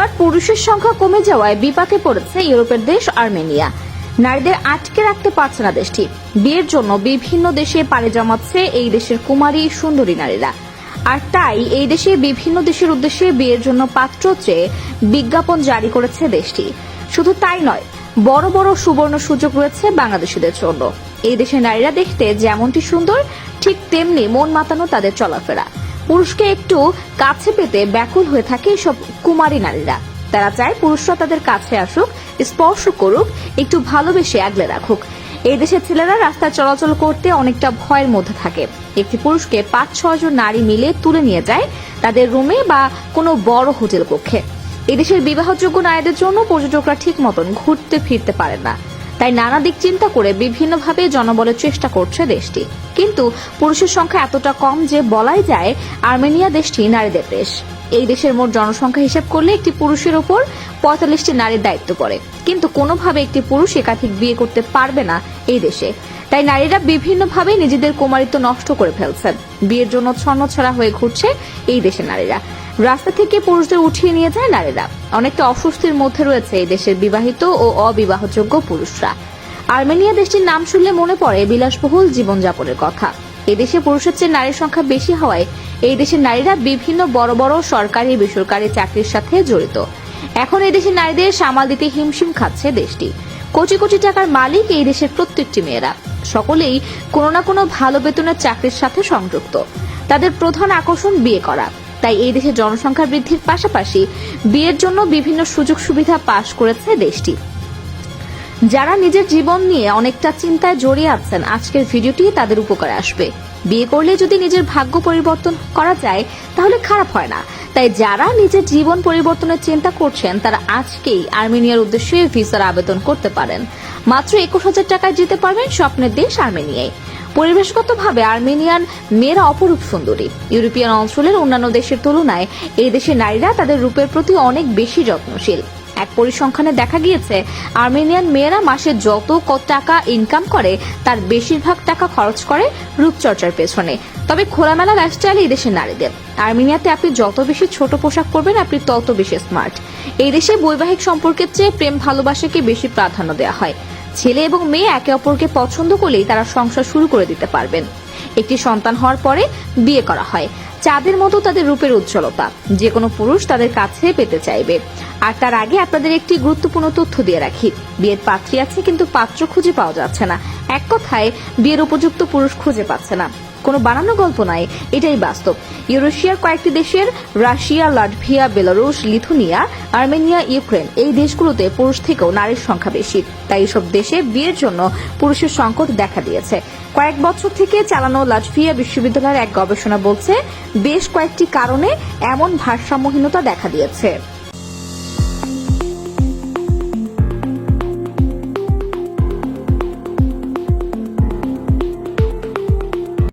এবার পুরুষের সংখ্যা কমে যাওয়ায় বিপাকে পড়েছে ইউরোপের দেশ আর্মেনিয়া। নারীদের আটকে রাখতে পারছে না দেশটি। বিয়ের জন্য বিভিন্ন দেশে পাড়ি জমাচ্ছে এই দেশের কুমারী সুন্দরী নারীরা। আর তাই এই দেশে বিভিন্ন দেশের উদ্দেশ্যে বিয়ের জন্য পাত্র চেয়ে বিজ্ঞাপন জারি করেছে দেশটি। শুধু তাই নয়, বড় বড় সুবর্ণ সুযোগ রয়েছে বাংলাদেশিদের জন্য। এই দেশের নারীরা দেখতে যেমনটি সুন্দর, ঠিক তেমনি মন মাতানো তাদের চলাফেরা। পুরুষকে একটু কাছে পেতে ব্যাকুল হয়ে থাকে এসব কুমারী নারীরা। তারা চায় পুরুষরা তাদের কাছে আসুক, স্পর্শ করুক, একটু ভালোবেসে আগলে রাখুক। এই দেশের ছেলেরা রাস্তায় চলাচল করতে অনেকটা ভয়ের মধ্যে থাকে। একটি পুরুষকে 5-6 জন নারী মিলে তুলে নিয়ে যায় তাদের রুমে বা কোনো বড় হোটেল কক্ষে। এদেশের বিবাহযোগ্য নারীদের জন্য পর্যটকরা ঠিক মতন ঘুরতে ফিরতে পারে না। তাই নানা দিক চিন্তা করে বিভিন্নভাবে জনবলের চেষ্টা করছে দেশটি। কিন্তু পুরুষের সংখ্যা এতটা কম যে বলাই যায় আর্মেনিয়া দেশটি নারীদের দেশ। এই দেশের মোট জনসংখ্যা হিসেব করলে একটি পুরুষের উপর 45টি নারীর দায়িত্ব পড়ে। কিন্তু কোনোভাবে একটি পুরুষ একাধিক বিয়ে করতে পারবে না এই দেশে। তাই নারীরা বিভিন্নভাবে নিজেদের কুমারিত্ব নষ্ট করে ফেলছেন। বিয়ের জন্য ছন্নছাড়া হয়ে ঘুরছে এই দেশের নারীরা। রাস্তা থেকে পুরুষদের উঠিয়ে নিয়ে যায় নারীরা। অনেকটা অস্বস্তির মধ্যে রয়েছে এই দেশের বিবাহিত ও অবিবাহযোগ্য পুরুষরা। আর্মেনিয়া দেশটির নাম শুনলে মনে পড়ে বিলাসবহুল জীবনযাপনের কথা। এদেশে পুরুষের চেয়ে নারীর সংখ্যা বেশি হওয়ায় এই দেশের নারীরা বিভিন্ন বড় বড় সরকারি বেসরকারি চাকরির সাথে জড়িত। এখন এই দেশের নারীদের সামাল দিতে হিমশিম খাচ্ছে দেশটি। কোটি কোটি টাকার মালিক এই দেশের প্রত্যেকটি মেয়েরা। সকলেই কোনো না কোনো ভালো বেতনের চাকরির সাথে সংযুক্ত। তাদের প্রধান আকর্ষণ বিয়ে করা। তাই এই দেশের জনসংখ্যা বৃদ্ধির পাশাপাশি বিয়ের জন্য বিভিন্ন সুযোগ সুবিধা পাশ করেছে দেশটি। যারা নিজের জীবন নিয়ে অনেকটা চিন্তায় জড়িয়ে আছেন, আজকের ভিডিওটি তাদের উপকারে আসবে। বিয়ে করলে যদি নিজের ভাগ্য পরিবর্তন করা যায় তাহলে খারাপ হয় না। তাই যারা নিজের জীবন পরিবর্তনের চিন্তা করছেন তারা আজকেই আর্মেনিয়ার উদ্দেশ্যে ভিসার আবেদন করতে পারেন। মাত্র 21,000 টাকায় যেতে পারবেন স্বপ্নের দেশ আর্মেনিয়ায়। পরিবেশগতভাবে আর্মেনিয়ান মেয়েরা অপরূপ সুন্দরী। ইউরোপিয়ান অঞ্চলের অন্যান্য দেশের তুলনায় এই দেশের নারীরা তাদের রূপের প্রতি অনেক বেশি যত্নশীল। এক পরিসংখ্যানে দেখা গিয়েছে আর্মেনিয়ান মেয়েরা মাসে যত টাকা ইনকাম করে তার বেশিরভাগ টাকা খরচ করে রূপচর্চার পেছনে। তবে খোলামেলা লাইফস্টাইল এই দেশের নারীদের। আর্মেনিয়াতে আপনি যত বেশি ছোট পোশাক পরবেন আপনি তত বেশি স্মার্ট। এই দেশে বৈবাহিক সম্পর্কের চেয়ে প্রেম ভালোবাসাকে বেশি প্রাধান্য দেওয়া হয়। ছেলে এবং মেয়ে একে অপরকে পছন্দ করলেই তারা সংসার শুরু করে দিতে পারবেন। একটি সন্তান হওয়ার পরে বিয়ে করা হয়। চাঁদের মতো তাদের রূপের উজ্জ্বলতা যে কোনো পুরুষ তাদের কাছে পেতে চাইবে। আর তার আগে আপনাদের একটি গুরুত্বপূর্ণ তথ্য দিয়ে রাখি, বিয়ের পাত্রী আছে কিন্তু পাত্র খুঁজে পাওয়া যাচ্ছে না। এক কথায় বিয়ের উপযুক্ত পুরুষ খুঁজে পাচ্ছে না। কোনো বানানো গল্প নয়, এটাই বাস্তব। ইউরোশিয়ার কয়েকটি দেশের Russia, Latvia, Belarus, Lithuania, Armenia, Ukraine এই দেশগুলোতে পুরুষ থেকেও নারীর সংখ্যা বেশি। তাই এসব দেশে বিয়ের জন্য পুরুষের সংকট দেখা দিয়েছে। কয়েক বছর থেকে চালানো লাটভিয়া বিশ্ববিদ্যালয়ের এক গবেষণা বলছে বেশ কয়েকটি কারণে এমন ভারসাম্যহীনতা দেখা দিয়েছে।